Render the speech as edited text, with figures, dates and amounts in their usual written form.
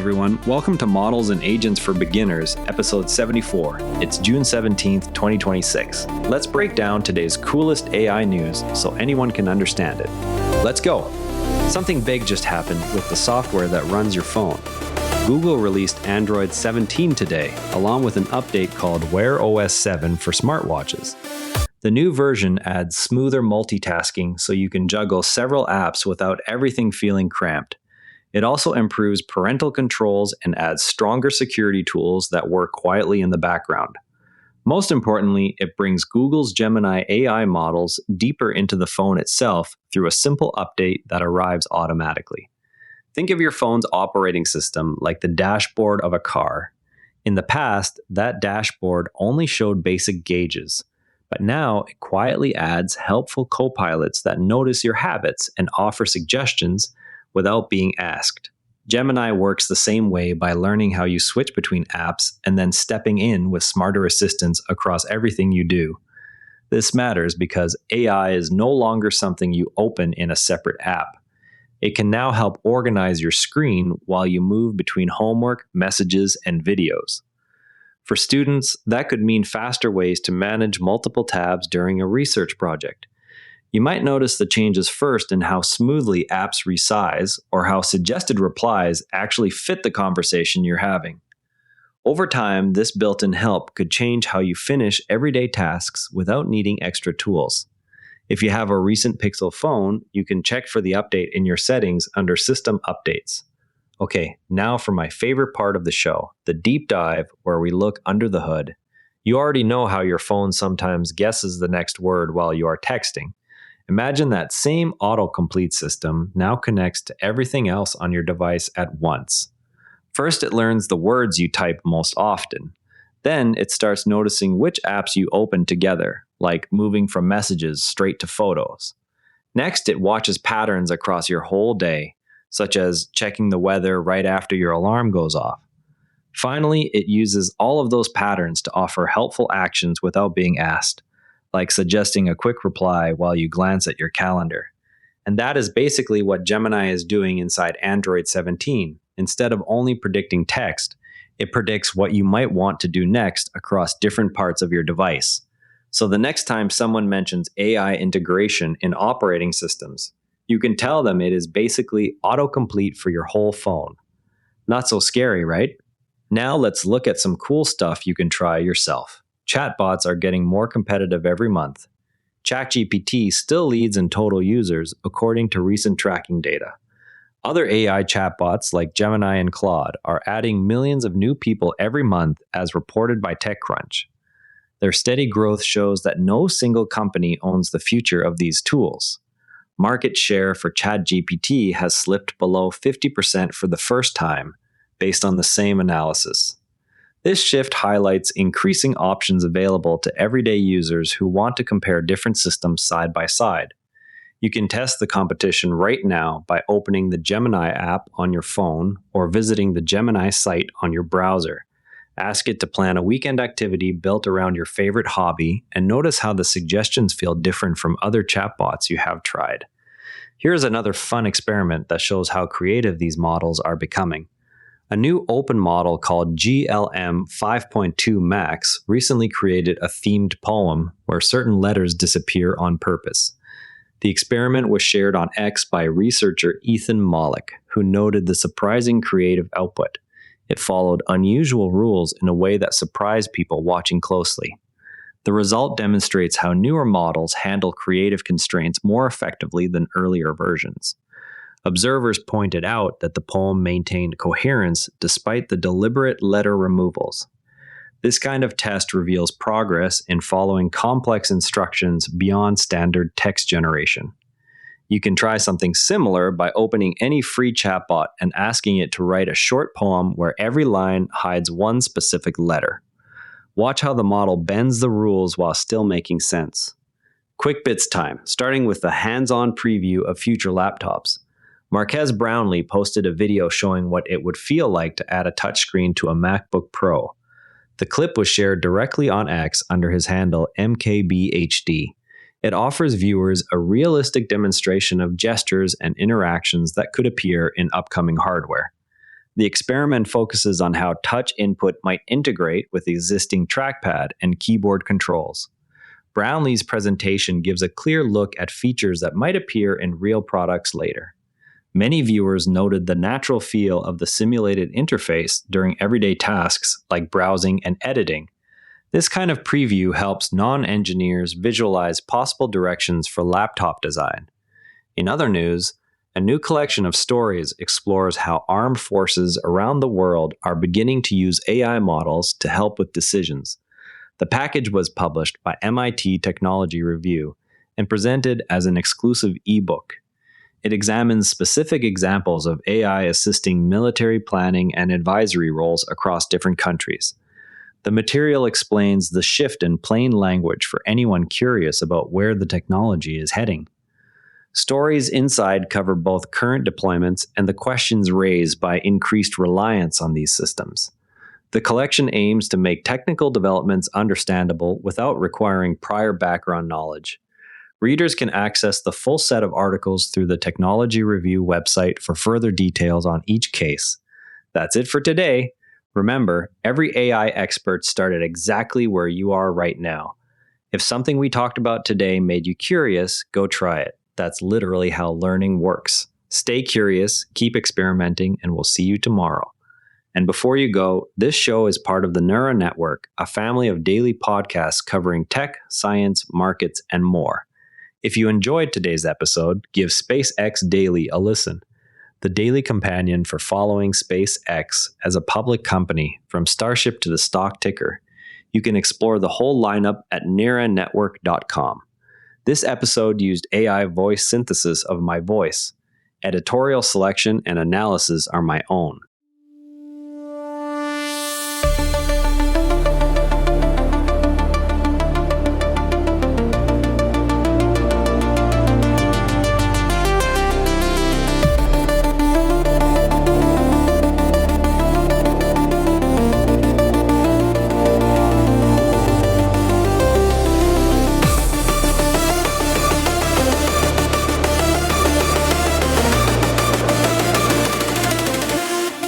everyone. Welcome to Models and Agents for Beginners, episode 74. It's June 17th, 2026. Let's break down today's coolest AI news so anyone can understand it. Let's go. Something big just happened with the software that runs your phone. Google released Android 17 today, along with an update called Wear OS 7 for smartwatches. The new version adds smoother multitasking so you can juggle several apps without everything feeling cramped. It also improves parental controls and adds stronger security tools that work quietly in the background. Most importantly, it brings Google's Gemini AI models deeper into the phone itself through a simple update that arrives automatically. Think of your phone's operating system like the dashboard of a car. In the past, that dashboard only showed basic gauges, but now it quietly adds helpful co-pilots that notice your habits and offer suggestions without being asked. Gemini works the same way by learning how you switch between apps and then stepping in with smarter assistance across everything you do. This matters because AI is no longer something you open in a separate app. It can now help organize your screen while you move between homework, messages, and videos. For students, that could mean faster ways to manage multiple tabs during a research project. You might notice the changes first in how smoothly apps resize or how suggested replies actually fit the conversation you're having. Over time, this built-in help could change how you finish everyday tasks without needing extra tools. If you have a recent Pixel phone, you can check for the update in your settings under System Updates. Okay, now for my favorite part of the show, the deep dive where we look under the hood. You already know how your phone sometimes guesses the next word while you are texting. Imagine that same autocomplete system now connects to everything else on your device at once. First, it learns the words you type most often. Then, it starts noticing which apps you open together, like moving from messages straight to photos. Next, it watches patterns across your whole day, such as checking the weather right after your alarm goes off. Finally, it uses all of those patterns to offer helpful actions without being asked, like suggesting a quick reply while you glance at your calendar. And that is basically what Gemini is doing inside Android 17. Instead of only predicting text, it predicts what you might want to do next across different parts of your device. So the next time someone mentions AI integration in operating systems, you can tell them it is basically autocomplete for your whole phone. Not so scary, right? Now let's look at some cool stuff you can try yourself. Chatbots are getting more competitive every month. ChatGPT still leads in total users, according to recent tracking data. Other AI chatbots like Gemini and Claude are adding millions of new people every month, as reported by TechCrunch. Their steady growth shows that no single company owns the future of these tools. Market share for ChatGPT has slipped below 50% for the first time, based on the same analysis. This shift highlights increasing options available to everyday users who want to compare different systems side by side. You can test the competition right now by opening the Gemini app on your phone or visiting the Gemini site on your browser. Ask it to plan a weekend activity built around your favorite hobby and notice how the suggestions feel different from other chatbots you have tried. Here's another fun experiment that shows how creative these models are becoming. A new open model called GLM 5.2 Max recently created a themed poem where certain letters disappear on purpose. The experiment was shared on X by researcher Ethan Mollick, who noted the surprising creative output. It followed unusual rules in a way that surprised people watching closely. The result demonstrates how newer models handle creative constraints more effectively than earlier versions. Observers pointed out that the poem maintained coherence despite the deliberate letter removals. This kind of test reveals progress in following complex instructions beyond standard text generation. You can try something similar by opening any free chatbot and asking it to write a short poem where every line hides one specific letter. Watch how the model bends the rules while still making sense. Quick bits time, starting with the hands-on preview of future laptops. Marques Brownlee posted a video showing what it would feel like to add a touchscreen to a MacBook Pro. The clip was shared directly on X under his handle MKBHD. It offers viewers a realistic demonstration of gestures and interactions that could appear in upcoming hardware. The experiment focuses on how touch input might integrate with existing trackpad and keyboard controls. Brownlee's presentation gives a clear look at features that might appear in real products later. Many viewers noted the natural feel of the simulated interface during everyday tasks like browsing and editing. This kind of preview helps non-engineers visualize possible directions for laptop design. In other news, a new collection of stories explores how armed forces around the world are beginning to use AI models to help with decisions. The package was published by MIT Technology Review and presented as an exclusive ebook. It examines specific examples of AI assisting military planning and advisory roles across different countries. The material explains the shift in plain language for anyone curious about where the technology is heading. Stories inside cover both current deployments and the questions raised by increased reliance on these systems. The collection aims to make technical developments understandable without requiring prior background knowledge. Readers can access the full set of articles through the Technology Review website for further details on each case. That's it for today. Remember, every AI expert started exactly where you are right now. If something we talked about today made you curious, go try it. That's literally how learning works. Stay curious, keep experimenting, and we'll see you tomorrow. And before you go, this show is part of the Neura Network, a family of daily podcasts covering tech, science, markets, and more. If you enjoyed today's episode, give SpaceX Daily a listen. The daily companion for following SpaceX as a public company from Starship to the stock ticker. You can explore the whole lineup at neuranetwork.com. This episode used AI voice synthesis of my voice. Editorial selection and analysis are my own.